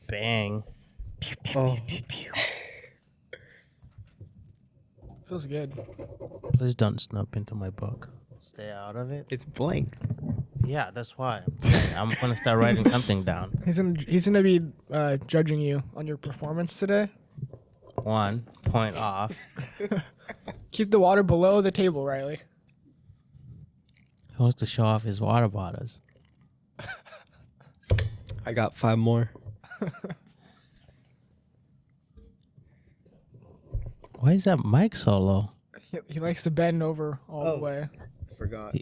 Bang. Oh, Feels good. Please don't snoop into my book. Stay out of it. it's blank. Yeah, that's why I'm saying I'm gonna start writing something down. He's gonna be judging you on your performance today. 1 point off. Keep the water below the table, Riley. He wants to show off his water bottles. I got 5 more. Why is that mic so low? He likes to bend over all the way. I forgot.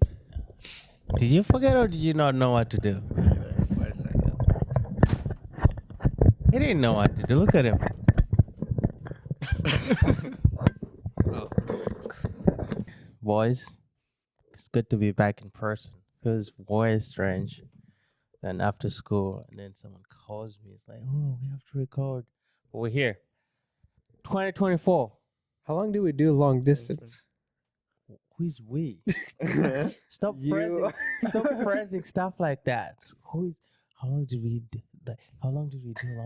Did you forget or did you not know what to do? Wait a second. He didn't know what to do. Look at him. Boys, it's good to be back in person. Feels way strange. Then after school, and then someone calls me. It's like, oh, we have to record. But we're here. 2024. How long do we do long distance? Who's we? Stop You. pressing stuff like that. How long did we do long I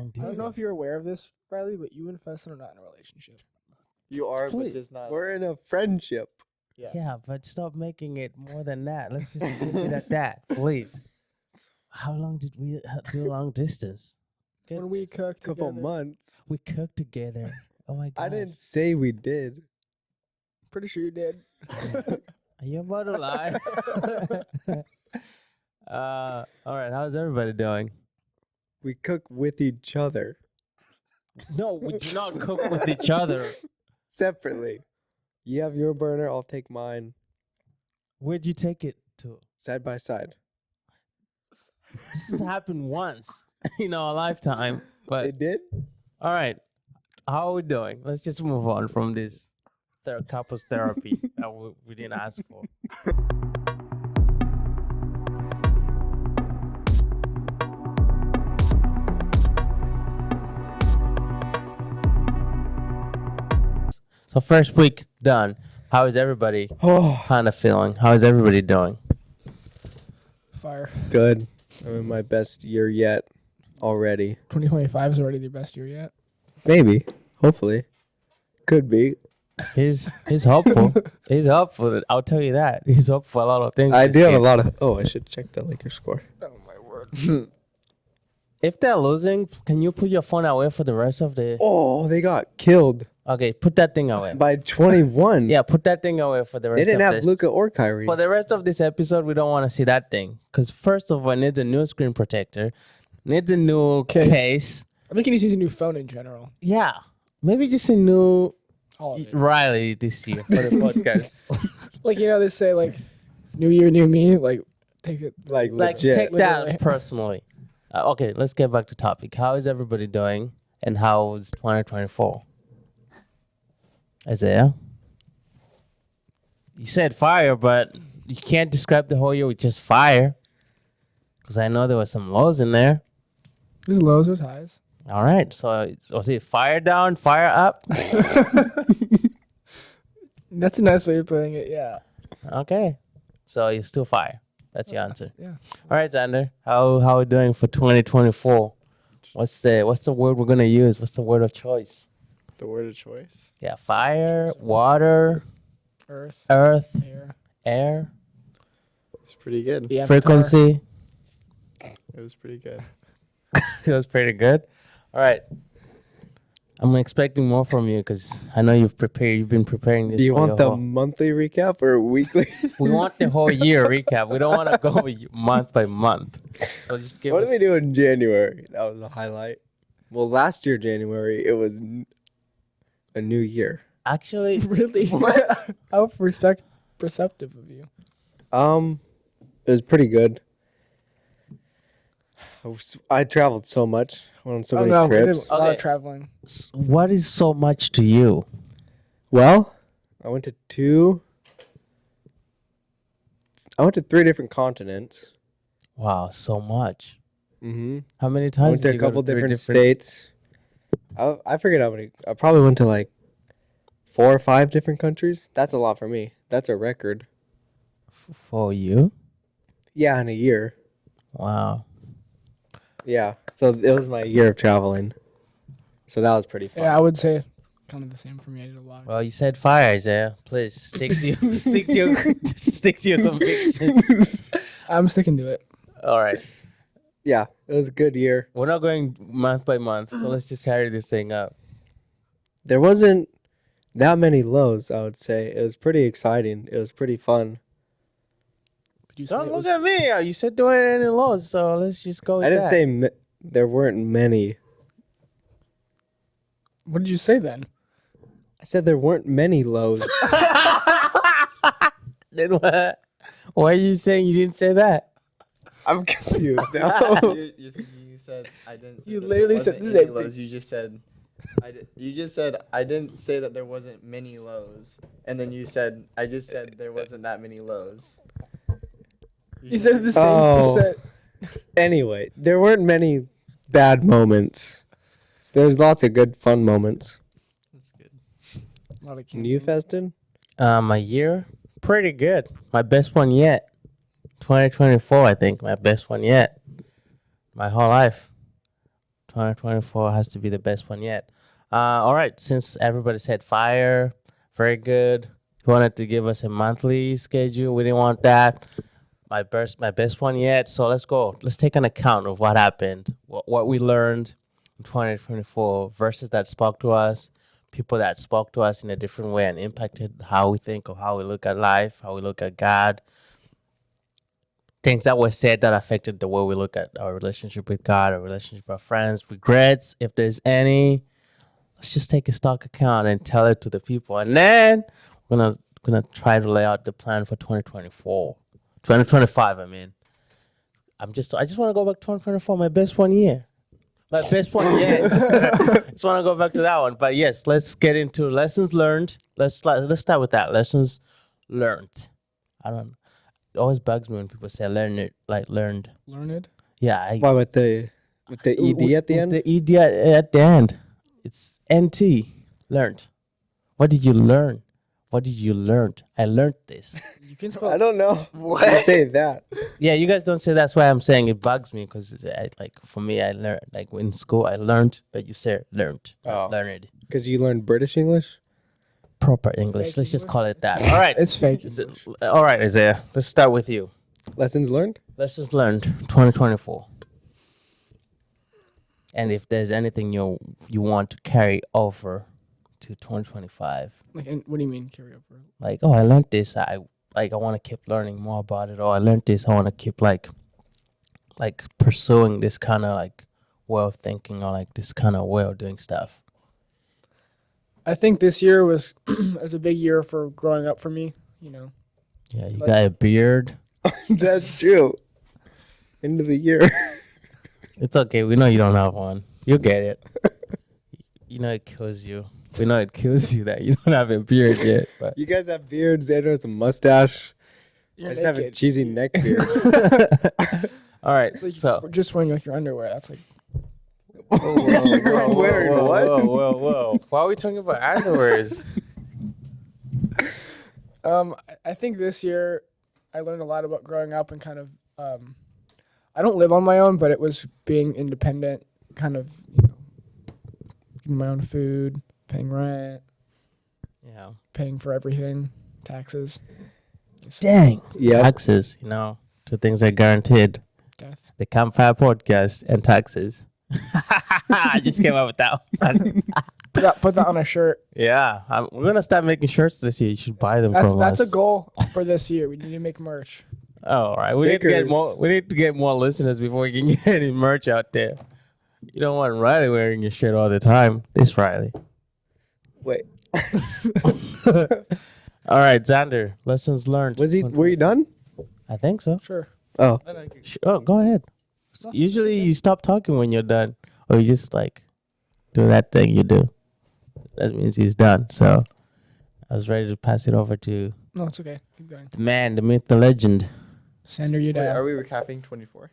distance? don't know if you're aware of this, Riley, but you and Fesson are not in a relationship. You are, Please. but just not. We're in a friendship. Yeah, but stop making it more than that. Let's just leave it at that, please. How long did we do long distance? When we cooked Couple together. months. We cooked together. Oh my god. I didn't say we did. Pretty sure you did. Are you about to lie? All right. How's everybody doing? We cook with each other No, we do not cook with each other. separately. You have your burner, I'll take mine. Where'd you take it to? Side by side. This has happened once in our lifetime. But It did? all right, how are we doing? Let's just move on from this couples therapy that we didn't ask for. So first week done. How is everybody Oh, kind of feeling? How is everybody doing? Fire. good. I'm in my best year yet already. 2025 is already the best year yet. Maybe. Hopefully. Could be. He's hopeful. He's hopeful. I'll tell you that. He's hopeful for a lot of things. I this do have year. a lot of. Oh, I should check the Lakers score. Oh my word. If they're losing, can you put your phone away for the rest of the? Oh, they got killed Okay, put that thing away. by 21. Yeah, put that thing away for the rest. They didn't of have this. Luka or Kyrie. For the rest of this episode, we don't want to see that thing because first of all, it needs a new screen protector, needs a new case. I think he needs to use a new phone in general. Yeah, maybe just a new All of it. Riley this year for the podcast. Like, you know, they say, like, new year, new me. Like, take it. like Like, legit. take that Literally. personally. Okay, let's get back to topic. How is everybody doing, and how was 2024? Isaiah, you said fire, but you can't describe the whole year with just fire, because I know there was some lows in there. There's lows, there's highs. All right, so was it fire down, fire up? That's a nice way of putting it, yeah. Okay, so you're still fire. That's your answer. Yeah. All right, Xander, how are we doing for 2024? What's the word we're gonna use? What's the word of choice? The word of choice. Yeah, fire, water, Earth, earth, air, air, It's pretty good. the Avatar. frequency. It was pretty good. It was pretty good. All right. I'm expecting more from you because I know you've been preparing this. Do you for want your the whole- monthly recap or weekly? We want the whole year recap. We don't want to go month by month. So just give What us. did we do in January? That was a highlight. Well, last year, January, it was a new year. Actually, Really? How perceptive of you. It was pretty good. I traveled so much. Went on so Oh many no, we did trips. a lot Okay. of traveling. what is so much to you? Well, I went to 3 different continents. Wow, so much. Mm-hmm. How many I times went to did a you go couple 3 different states. I forget how many. I probably went to like 4 or 5 different countries. That's a lot for me. That's a record. For you? Yeah, in a year. Wow. Yeah. So it was my year of traveling. So that was pretty fun. Yeah, I would say kind of the same for me. I did a lot. Well, you said fire, Isaiah. Please stick to your, stick to your convictions. I'm sticking to it. All right. Yeah, it was a good year. We're not going month by month, so let's just carry this thing up. There wasn't that many lows, I would say. It was pretty exciting. It was pretty fun. Could you say Don't it look was- at me. You said there weren't any laws, so let's just go with I didn't that. say there weren't many. What did you say then? I said there weren't many lows. Then what? Why are you saying you didn't say that? I'm confused now. You said I didn't. Say You that literally there said wasn't the any same thing. lows. You just said. You just said I didn't say that there wasn't many lows, and then you said I just said there wasn't that many lows. You said the same. Oh. You said, Anyway, there weren't many bad moments. There's lots of good fun moments. That's good. a lot of And you, camping. Feston? My year, pretty good. My best one yet. 2024, I think, my best one yet. My whole life. 2024 has to be the best one yet. All right, since everybody said fire, very good. He wanted to give us a monthly schedule. We didn't want that. My best one yet. So let's go. Let's take an account of what happened, what we learned in 2024 verses that spoke to us, people that spoke to us in a different way and impacted how we think or how we look at life, how we look at God. Things that were said that affected the way we look at our relationship with God, our relationship with our friends, regrets, if there's any. Let's just take a stock account and tell it to the people. And then we're gonna try to lay out the plan for 2025, I mean. I just want to go back to 2024, my best one year. My best one yet. Just want to go back to that one. But yes, let's get into lessons learned. Let's start with that. Lessons learned. I don't know. It always bugs me when people say learned, like learned. Learned. Yeah. Why with the ED at the end? The ED at the end. It's NT. Learned. What did you learn? What did you learn? I learned this. You can spell. I don't know. Why say that? Yeah, you guys don't say that's why I'm saying it bugs me because like for me I learned like in school I learned, but you say learned. Oh. Learned. Because you learned British English? Proper English. Fake Let's just English? call it that. All right. It's fake. All right, Isaiah. Let's start with you. Lessons learned? Lessons learned 2024. And if there's anything you want to carry over to 2025, Like, and what do you mean carry over? like, oh, I learned this. I want to keep learning more about it. Or I learned this. I want to keep like pursuing this kind of like way of thinking or like this kind of way of doing stuff. I think this year was a big year for growing up for me. You know, Yeah, you Like- got a beard. That's true. End of the year. It's okay. We know you don't have one. You'll get it. You know it kills you. We know it kills you that you don't have a beard yet. But You guys have beards. Andrew has a mustache. you're I just have a naked. cheesy neck beard. all right. It's like So you're just wearing like your underwear. That's like You're wearing what? Whoa. Why are we talking about underwears? I think this year I learned a lot about growing up and kind of I don't live on my own, but it was being independent, kind of, you know, getting my own food, paying rent, Yeah. paying for everything, taxes, Dang. Yeah. Taxes, two things are guaranteed. death. The Campfire Podcast and taxes. I just came up with that one. Put that on a shirt. Yeah. We're going to start making shirts this year. You should buy them from That's us. a goal for this year. We need to make merch. Oh, all right. We need Stickers. to get more listeners before we can get any merch out there. You don't want Riley wearing your shirt all the time. This Riley. Wait. All right, Xander. Lessons learned. Were you done? I think so. Sure. Oh. Then I could- Oh, go ahead. Usually you stop talking when you're done, or you just like do that thing you do. That means he's done. So I was ready to pass it over to No, it's okay. Keep going. the man, the myth, the legend. Sander, you Wait, are down. we recapping 24?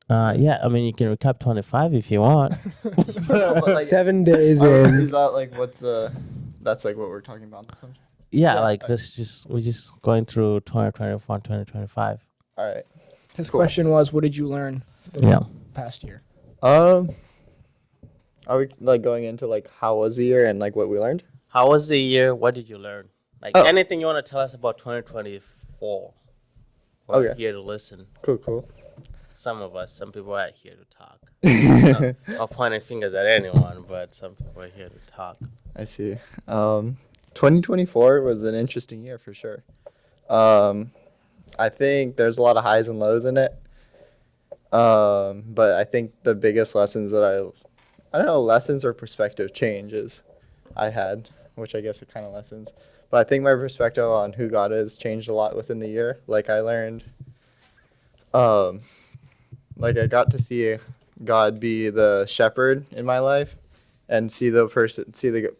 Yeah, I mean you can recap 25 if you want. But, like, 7 days Is in. that like what's the? That's like what we're talking about. This one? Yeah, Yeah. like we're just going through 2024, 2025. All right. His Cool. question was, what did you learn the Yeah. past year? Um, are we like going into like how was the year and like what we learned? How was the year? What did you learn? Like Oh. anything you want to tell us about 2024? We're Okay. here to listen. Cool. Some of us, some people are here to talk. Not pointing fingers at anyone, but some people are here to talk. I see. 2024 was an interesting year for sure. I think there's a lot of highs and lows in it. But I think the biggest lessons that I don't know, lessons or perspective changes I had, which I guess are kind of lessons. But I think my perspective on who God is changed a lot within the year. Like I learned, like I got to see God be the shepherd in my life, and see the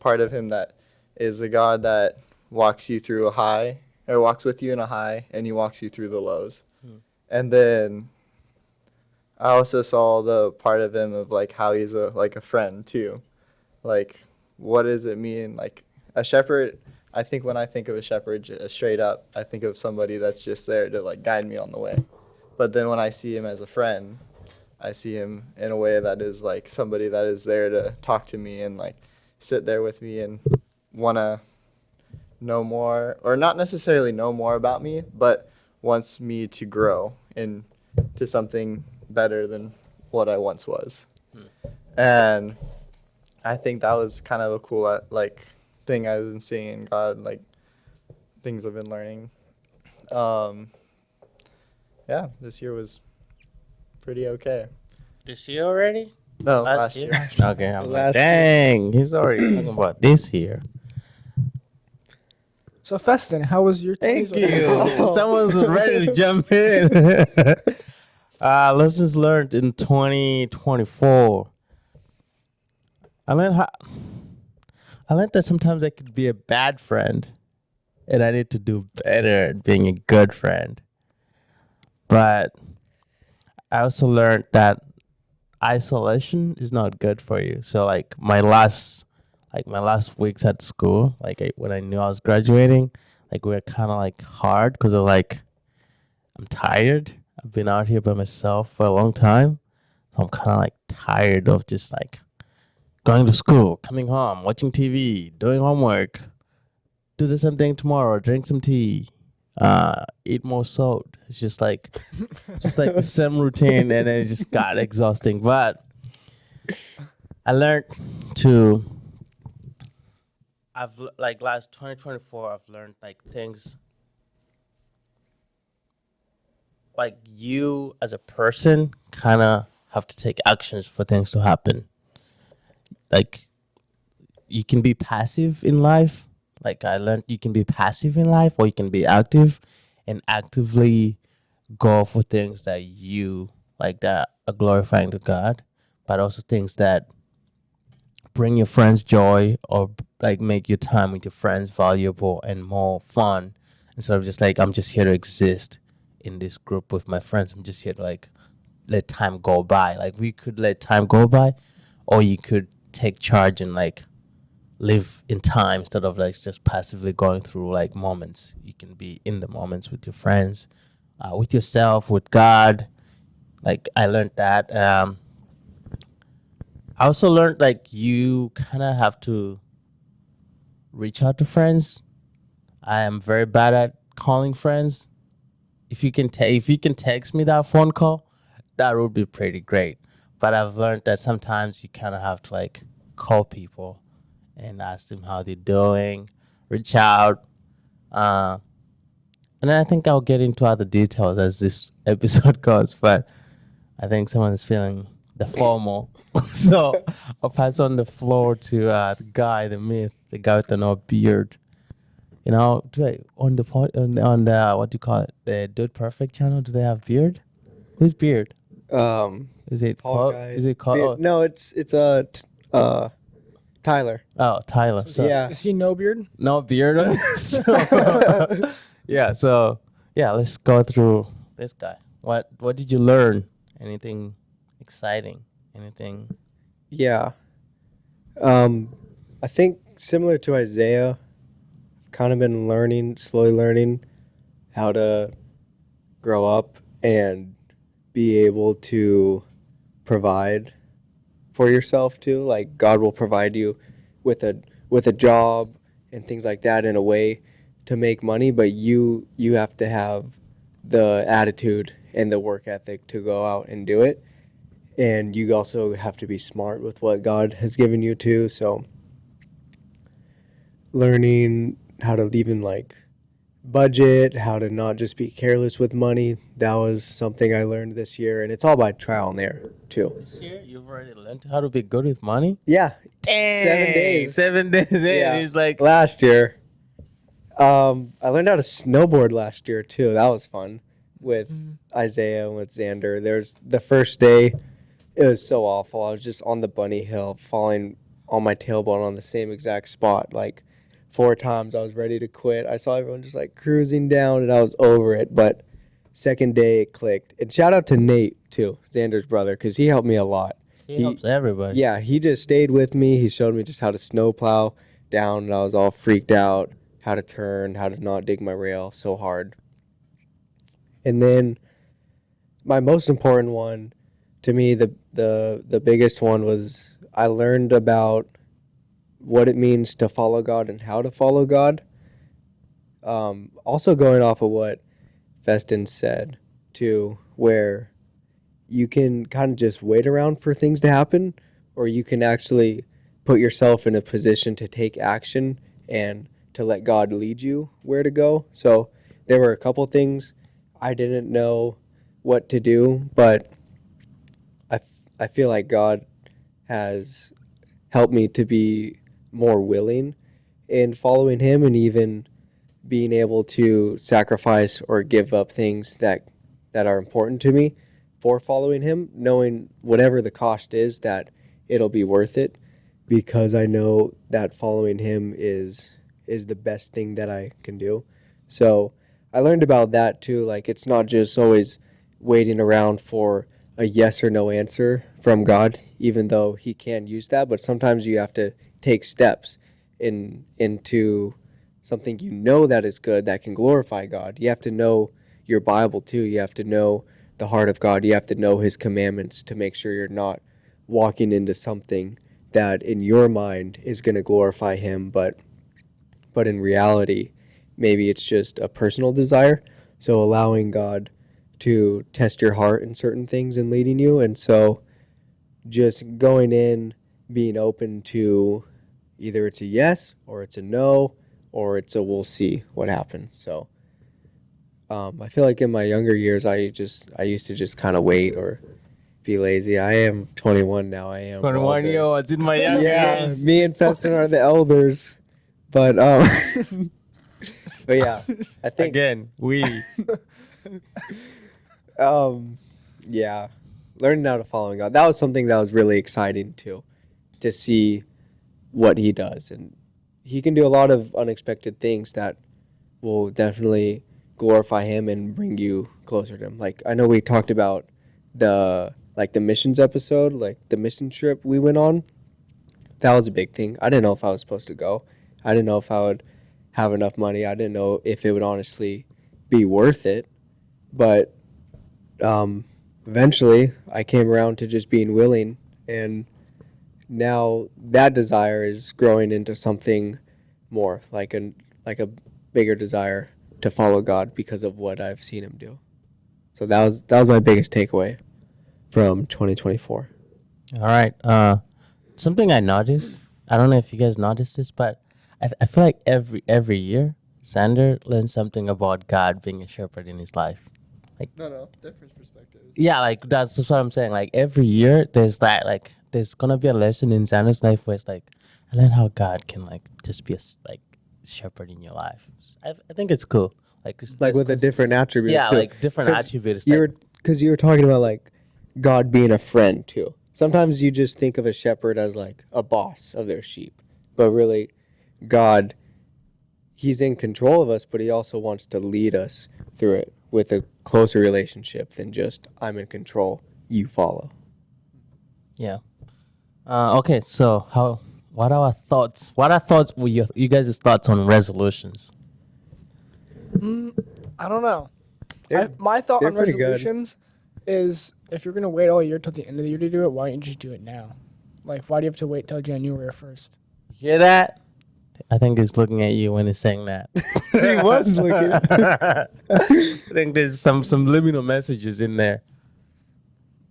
part of Him that is the God that walks you through a high, or walks with you in a high, and He walks you through the lows. And then I also saw the part of Him of like how He's like a friend too. Like, what does it mean? Like a shepherd. I think when I think of a shepherd, straight up, I think of somebody that's just there to like guide me on the way. But then when I see Him as a friend, I see Him in a way that is like somebody that is there to talk to me and like sit there with me and want to know more, or not necessarily know more about me, but wants me to grow into something better than what I once was. And I think that was kind of a cool like thing I've been seeing in God, like things I've been learning. Yeah, this year was pretty okay. This year already? No, Last last year. Okay, I'm like, Last year. dang, he's already talking about this year. So Festin, how was your? Thank you. Someone's ready to jump in. Lessons learned in 2024. I learned that sometimes I could be a bad friend, and I need to do better at being a good friend. But I also learned that isolation is not good for you. So like my last weeks at school, when I knew I was graduating, like we were kind of like hard because of like I'm tired. I've been out here by myself for a long time, so I'm kind of like tired of just like going to school, coming home, watching TV, doing homework, do the same thing tomorrow, drink some tea, eat more salt. It's just like the same routine, and it just got exhausting. But I learned to. Like last 2024, I've learned like things. Like you as a person, kind of have to take actions for things to happen. Like you can be passive in life. Like I learned you can be passive in life, or you can be active and actively go for things that you like that are glorifying to God, but also things that bring your friends joy, or like make your time with your friends valuable and more fun, instead of just like I'm just here to exist in this group with my friends. I'm just here to like let time go by. Like we could let time go by, or you could take charge and like live in time instead of like just passively going through like moments. You can be in the moments with your friends, with yourself, with God. Like I learned that. I also learned like you kind of have to reach out to friends. I am very bad at calling friends. If you can text me that phone call, that would be pretty great. But I've learned that sometimes you kind of have to like call people and ask them how they're doing, reach out. And then I think I'll get into other details as this episode goes. But I think someone's feeling the FOMO. So I'll pass on the floor to the guy, the myth, the guy with the no beard. You know, on the what do you call it? The Dude Perfect channel, do they have beard? Who's beard? Is it Paul Col- Guy. Is it Col- No, it's Tyler. Oh, Tyler. So, Yeah. Is he no beard? no beard. So let's go through this guy. What did you learn? Anything exciting? Anything? Yeah. I think similar to Isaiah, I've kind of been slowly learning how to grow up and be able to provide for yourself too. Like God will provide you with a job and things like that in a way to make money, but you have to have the attitude and the work ethic to go out and do it. And you also have to be smart with what God has given you too. So learning how to even like budget, how to not just be careless with money, that was something I learned this year, and it's all by trial and error too. This year, you've already learned how to be good with money. Yeah, Dang, 7 days. 7 days in. Yeah. He's like, Last year, I learned how to snowboard last year too. That was fun with Isaiah and with Xander. There's the first day, it was so awful. I was just on the bunny hill, falling on my tailbone on the same exact spot, like 4 times. I was ready to quit. I saw everyone just like cruising down, and I was over it. But second day, it clicked. And shout out to Nate too, Xander's brother, because he helped me a lot. he helps everybody. Yeah, he just stayed with me. He showed me just how to snowplow down, and I was all freaked out, how to turn, how to not dig my rail so hard. And then my most important one, to me, the biggest one was I learned about what it means to follow God and how to follow God. Also going off of what Feston said too, where you can kind of just wait around for things to happen, or you can actually put yourself in a position to take action and to let God lead you where to go. So there were a couple things I didn't know what to do, but I feel like God has helped me to be more willing in following him, and even being able to sacrifice or give up things that are important to me for following him, knowing whatever the cost is, that it'll be worth it, because I know that following him is the best thing that I can do. So I learned about that too. Like, it's not just always waiting around for a yes or no answer from God, even though he can use that, but sometimes you have to take steps into something you know that is good, that can glorify God. You have to know your Bible too. You have to know the heart of God. You have to know his commandments to make sure you're not walking into something that in your mind is going to glorify him, but in reality, maybe it's just a personal desire. So allowing God to test your heart in certain things and leading you. And so just going in, being open to either it's a yes or it's a no, or it's a we'll see what happens. So I feel like in my younger years, I used to just kind of wait or be lazy. I am 21 now. I am 21 older. year olds in my young Yeah, years. me and Feston are the elders. But but yeah, I think Again, we. yeah, learning how to follow God. That was something that was really exciting too, to see what he does, and he can do a lot of unexpected things that will definitely glorify him and bring you closer to him. Like, I know we talked about the missions episode, like the mission trip we went on. That was a big thing. I didn't know if I was supposed to go. I didn't know if I would have enough money. I didn't know if it would honestly be worth it. But eventually, I came around to just being willing, and now that desire is growing into something more, like a bigger desire to follow God because of what I've seen him do. So that was my biggest takeaway from 2024. All right. Something I noticed. I don't know if you guys noticed this, but I feel like every year, Xander learns something about God being a shepherd in his life. No, different perspectives. Yeah, like that's what I'm saying. Like every year, there's there's gonna be a lesson in Xander's life where it's like, I learned how God can like just be a shepherd in your life. I think it's cool. Like With a different attribute. yeah, too. like different 'Cause attributes. Because you were talking about like God being a friend too. Sometimes you just think of a shepherd as like a boss of their sheep, but really, God, he's in control of us, but he also wants to lead us through it with a closer relationship than just I'm in control, you follow. Yeah. Okay. So what are our thoughts? What are you guys' thoughts on resolutions? I don't know. They're- My thought they're on pretty good. resolutions is if you're gonna wait all year till the end of the year to do it, why don't you just do it now? Like, why do you have to wait till January 1st? Hear that? I think he's looking at you when he's saying that. He was looking. I think there's some subliminal messages in there.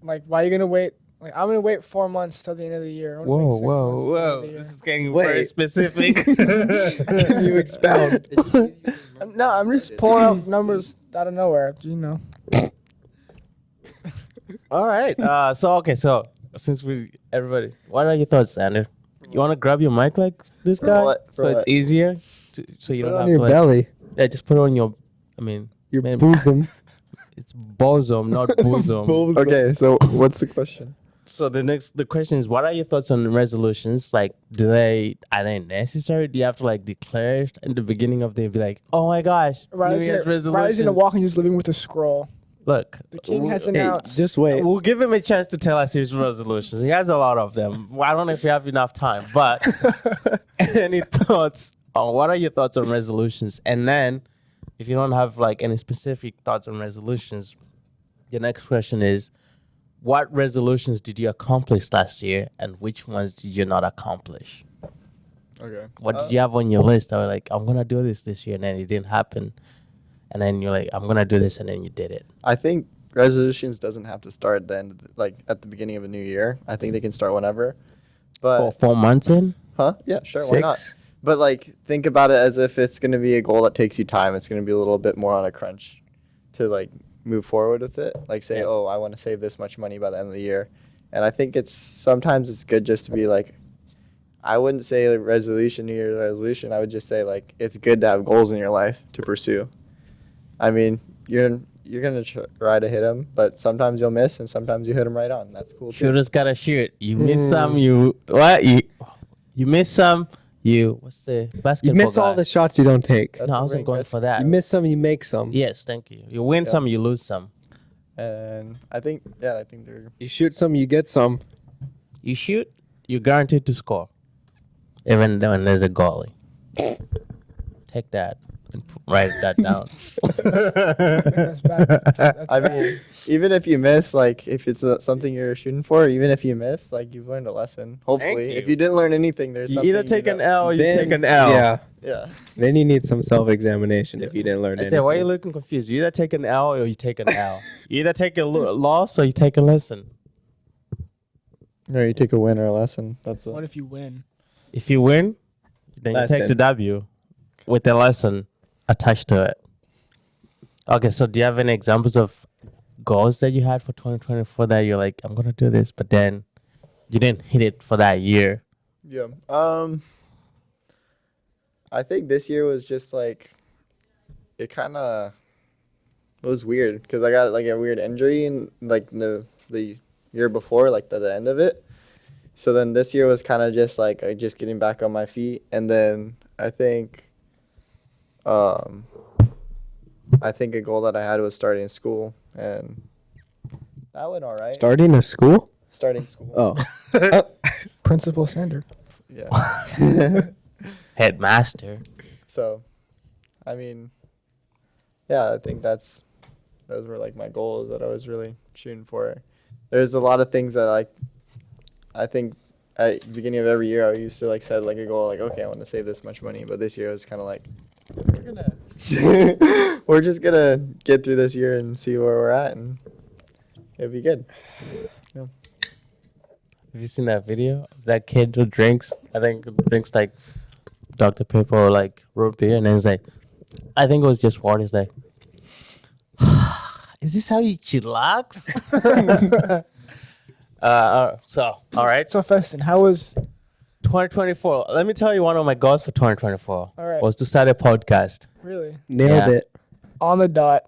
Like, why are you gonna wait? Like, I'm gonna wait 4 months till the end of the year. I wanna wait 6 months till the end of the year. This is getting Wait. very specific. Can you expound? No, I'm just pulling out numbers out of nowhere. You know. All right. So since everybody, what are your thoughts, Sander? You want to grab your mic like this For guy, what? For so it's what? easier, so you Put don't it have on to your like, belly, yeah, just put it on your. I mean, your Man. bosom. it's bosom, not bosom. Bosom. Okay, so what's the question? So the question is, what are your thoughts on resolutions? Like, are they necessary? Do you have to like declare it in the beginning of the year, be like, oh my gosh, New Year's Riley's resolutions? gonna walk and he's living with a scroll. Look, The king has Hey, announced. just wait. we'll give him a chance to tell us his resolutions. He has a lot of them. Well, I don't know if we have enough time, but any thoughts on what are your thoughts on resolutions? And then, if you don't have like any specific thoughts on resolutions, the next question is, what resolutions did you accomplish last year, and which ones did you not accomplish? Okay. What did you have on your list? I was like, I'm gonna do this year, and then it didn't happen. And then you're like, I'm gonna do this, and then you did it. I think resolutions doesn't have to start then, like at the beginning of a new year. I think they can start whenever. But 4 months in. huh? Yeah, sure. Why not? But like, think about it as if it's gonna be a goal that takes you time. It's gonna be a little bit more on a crunch to like move forward with it. Like say, Yeah. oh, I want to save this much money by the end of the year. And I think sometimes it's good just to be like, I wouldn't say like resolution, New Year's resolution. I would just say like it's good to have goals in your life to pursue. I mean, you're gonna try to hit them, but sometimes you'll miss, and sometimes you hit them right on. That's cool too. Shooters gotta shoot. You miss some, you miss some, what's the basketball You miss all guy? the shots you don't take. That's No, I the wasn't ring. going That's- for that. You miss some, you make some. Yes, thank you. You win Yeah. some, you lose some. And I think they're You shoot some, you get some. You shoot, you're guaranteed to score, even when there's a goalie. Take that and write that down. That's bad. That's I bad. mean, even if you miss, like if it's something you're shooting for, even if you miss, like you've learned a lesson. Hopefully, Thank if you. you didn't learn anything, there's You something either take an know. L or you Then- take an L. Yeah. Yeah. Then you need some self-examination if you didn't learn I anything. say, why are you looking confused? You either take an L or you take an L. You either take a loss or you take a lesson. No, you take a win or a lesson. That's What if you win? If you win, then you take Lesson. the W with the lesson attached to it. Okay, so do you have any examples of goals that you had for 2024 that you're like, I'm gonna do this, but then you didn't hit it for that year? Yeah. I think this year was just like, it was weird because I got like a weird injury in like the year before, like the end of it. So then this year was kind of just like just getting back on my feet, and then I think a goal that I had was starting school, and that went all right. Starting a school? Starting school. Oh. Principal Sander. Yeah. Headmaster. So, I mean, yeah, I think those were like my goals that I was really shooting for. There's a lot of things that I think at the beginning of every year I used to like set like a goal like, okay, I want to save this much money, but this year it was kind of like we're just gonna get through this year and see where we're at, and it'll be good. Have you seen that video of that kid who drinks? I think drinks like Dr. Pepper or like root beer, and then he's like, I think it was just water. He's like, is this how you chillax? So, all right. So Feston, how was 2024. Let me tell you one of my goals for 2024 All right. was to start a podcast. really Nailed Yeah. it. on the dot?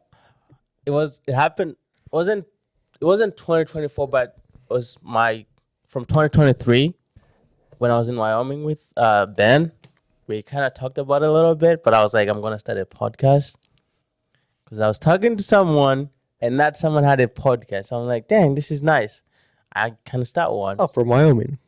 It happened. It wasn't 2024, but it was from 2023 when I was in Wyoming with Ben. We kind of talked about it a little bit, but I was like, I'm gonna start a podcast because I was talking to someone and that someone had a podcast. So I'm like, dang, this is nice. I can start one. Oh, from Wyoming.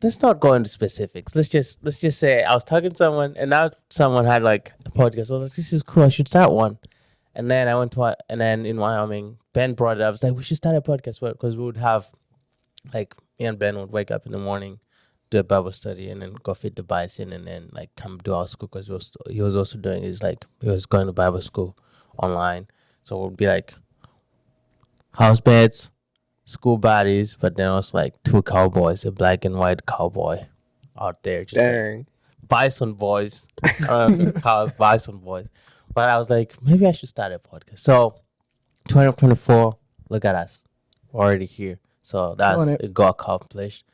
Let's not go into specifics. Let's just say I was talking to someone, and now someone had like a podcast. I was like, this is cool. I should start one. And then I went to and then in Wyoming, Ben brought it up. I was like, we should start a podcast because we would have like me and Ben would wake up in the morning, do a Bible study, and then go feed the bison, and then like come do our school because he was also doing his like he was going to Bible school online. So it would be like house beds, school bodies, but then also like two cowboys, a black and white cowboy out there, just like Dang. bison boys. I don't know if you call it bison boys, but I was like, maybe I should start a podcast. So 2024, look at us, we're already here. So that's Killing it. a goal accomplished.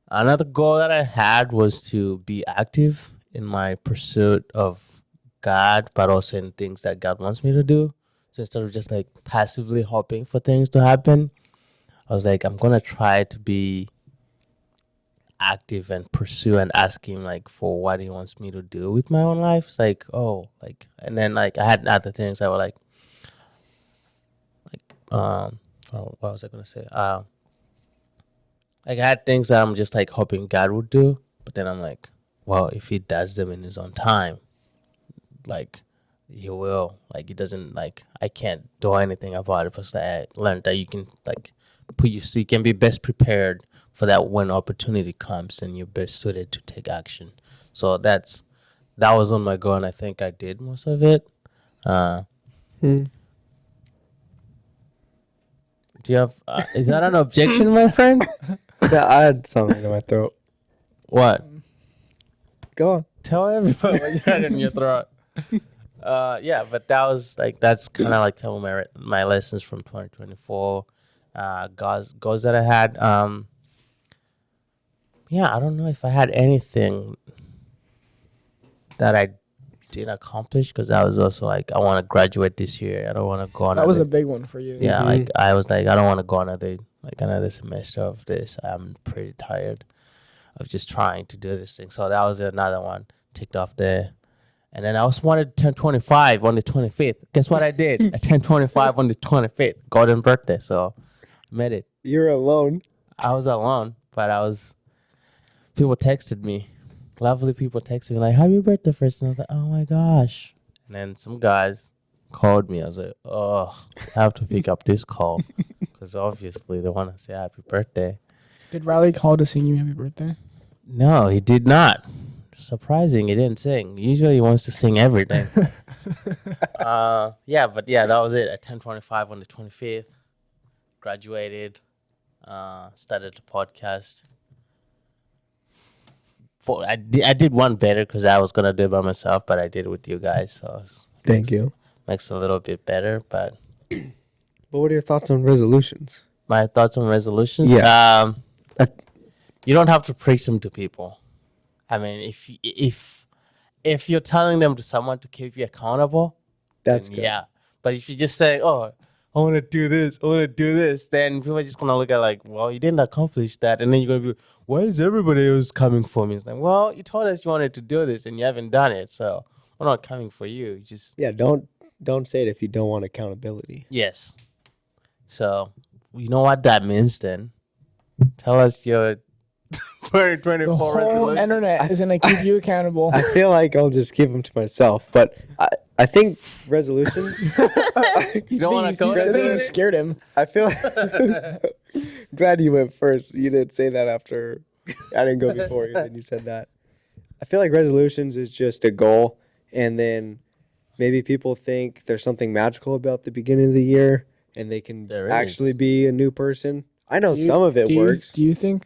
Another goal that I had was to be active in my pursuit of God, but also in things that God wants me to do. So instead of just like passively hoping for things to happen, I was like, I'm gonna try to be active and pursue and ask him like for what he wants me to do with my own life. It's like, oh, like, and then like I had other things that were like what was I gonna say? Like I had things that I'm just like hoping God would do, but then I'm like, well, if he does them in his own time, like he will. Like he doesn't like I can't do anything about it. Because I learned that you can like put you so you can be best prepared for that when opportunity comes and you're best suited to take action. So that was on my goal, and I think I did most of it. Hmm. Do you have? Is that an objection, my friend? Yeah, I had something in my throat. What? Go on. Tell everybody what you had in your throat. Yeah, but that's kind of like some of my lessons from 2024. Goals that I had. Yeah, I don't know if I had anything that I did accomplish because I was also like I want to graduate this year. I don't want to go on. That was a big one for you. Yeah, Mhm. like I was like I don't want to go another semester of this. I'm pretty tired of just trying to do this thing. So that was another one ticked off there. And then I also wanted to turn 25 on the 25th. Guess what I did? I turned 25 on the 25th, golden birthday. So I made it. You're alone. I was alone, but people texted me. Lovely people texted me like, happy birthday first. And I was like, oh my gosh. And then some guys called me. I was like, oh, I have to pick up this call. Because obviously they want to say happy birthday. Did Riley call to sing you happy birthday? No, he did not. Surprising, he didn't sing. Usually he wants to sing everything. That was it. At 10:25 on the 25th, graduated, started the podcast. I did one better because I was gonna do it by myself, but I did it with you guys, so Thank you. makes it a little bit better. But But what are your thoughts on resolutions? my thoughts on resolutions. Yeah. You don't have to preach them to people. I mean, if you're telling them to someone to keep you accountable, That's then good. yeah. But if you just say, "Oh, I want to do this," then people are just gonna look at like, "Well, you didn't accomplish that," and then you're gonna be, "Why is everybody else coming for me?" It's like, "Well, you told us you wanted to do this, and you haven't done it, so we're not coming for you." You just Yeah, don't say it if you don't want accountability. yes. So you know what that means then. Tell us your The 2024 whole resolution. internet is gonna keep you accountable. I feel like I'll just keep them to myself, but I think resolutions. You don't want to go You said that you there? scared him. I feel glad you went first. You didn't say that after I didn't go before you, and you said that. I feel like resolutions is just a goal, and then maybe people think there's something magical about the beginning of the year, and they can There is. actually be a new person. I know Do you- some of it do you- works. Do you think